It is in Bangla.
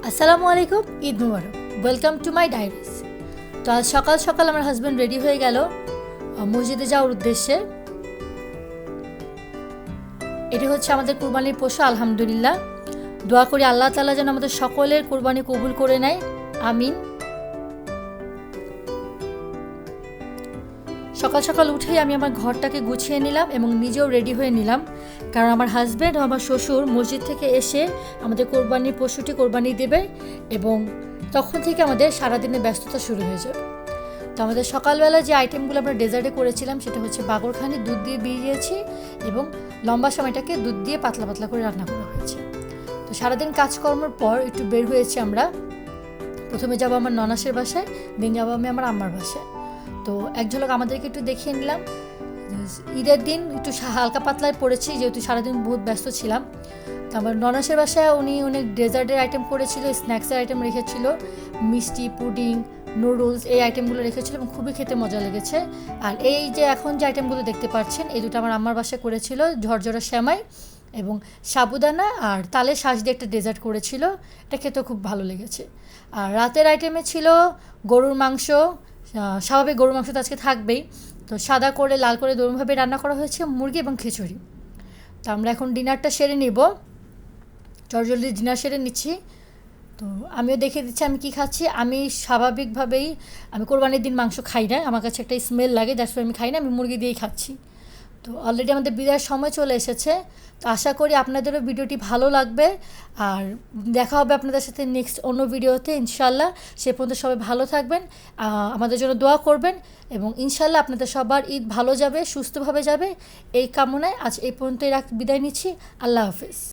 আসসালামু আলাইকুম, ঈদ মুবারক। Welcome to my diaries. তো আজ সকাল সকাল আমার হাজব্যান্ড রেডি হয়ে গেল মসজিদে যাওয়ার উদ্দেশ্যে। এটি হচ্ছে আমাদের কুরবানির পশু। আলহামদুলিল্লাহ, দোয়া করি আল্লাহ তাআলা যেন আমাদের সকলের কুরবানি কবুল করে নেয়, আমিন। সকাল সকাল উঠেই আমি আমার ঘরটাকে গুছিয়ে নিলাম এবং নিজেও রেডি হয়ে নিলাম, কারণ আমার হাজব্যান্ড ও আমার শ্বশুর মসজিদ থেকে এসে আমাদের কোরবানির পশুটি কোরবানি দেবে এবং তখন থেকে আমাদের সারাদিনের ব্যস্ততা শুরু হয়ে যাবে। তো আমাদের সকালবেলা যে আইটেমগুলো আমরা ডেজার্টে করেছিলাম সেটা হচ্ছে বাগরখানি দুধ দিয়ে ভিজিয়েছি এবং লম্বা সময়টাকে দুধ দিয়ে পাতলা পাতলা করে রান্না করা হয়েছে। তো সারাদিন কাজকর্মের পর একটু বের হয়েছি আমরা। প্রথমে যাবো আমার ননাসের বাসায়, দিন যাবো আমি আমার আম্মার বাসায়। তো এক ঝলক আমাদেরকে একটু দেখিয়ে নিলাম। ঈদের দিন একটু হালকা পাতলায় পড়েছি, যেহেতু সারাদিন বহুত ব্যস্ত ছিলাম। তো আমার ননাসের বাসায় উনি অনেক ডেজার্টের আইটেম করেছিল, স্ন্যাক্সের আইটেম রেখেছিল, মিষ্টি, পুডিং, নুডলস, এই আইটেমগুলো রেখেছিল এবং খুবই খেতে মজা লেগেছে। আর এই যে এখন যে আইটেমগুলো দেখতে পাচ্ছেন, এই দুটো আমার আম্মার বাসায় করেছিল, ঝরঝরা সেমাই এবং সাবুদানা আর তালের শাঁস দিয়ে একটা ডেজার্ট করেছিল। এটা খেতেও খুব ভালো লেগেছে। আর রাতের আইটেমে ছিল গরুর মাংস। স্বাভাবিক গরুর মাংস তো আজকে থাকবেই, তো সাদা করে লাল করে দরুনভাবে রান্না করা হয়েছে, মুরগি এবং খিচুড়ি। তো আমরা এখন ডিনারটা সেরে নেব, চটজলদি ডিনার সেরে নিচ্ছি। তো আমিও দেখিয়ে দিচ্ছি আমি কী খাচ্ছি। আমি স্বাভাবিকভাবেই আমি কোরবানির দিন মাংস খাই না, আমার কাছে একটা স্মেল লাগে, দ্যাটস ওয়াই আমি খাই না, আমি মুরগি দিয়েই খাচ্ছি। তো অলরেডি আমাদের বিদায়ের সময় চলে এসেছে। তো আশা করি আপনাদেরও ভিডিওটি ভালো লাগবে আর দেখা হবে আপনাদের সাথে নেক্সট অন্য ভিডিওতে ইনশাল্লাহ। সে পর্যন্ত সবাই ভালো থাকবেন, আমাদের জন্য দোয়া করবেন এবং ইনশাল্লাহ আপনাদের সবার ঈদ ভালো যাবে, সুস্থভাবে যাবে, এই কামনায় আজ এই পর্যন্তই বিদায় নিচ্ছি। আল্লাহ হাফেজ।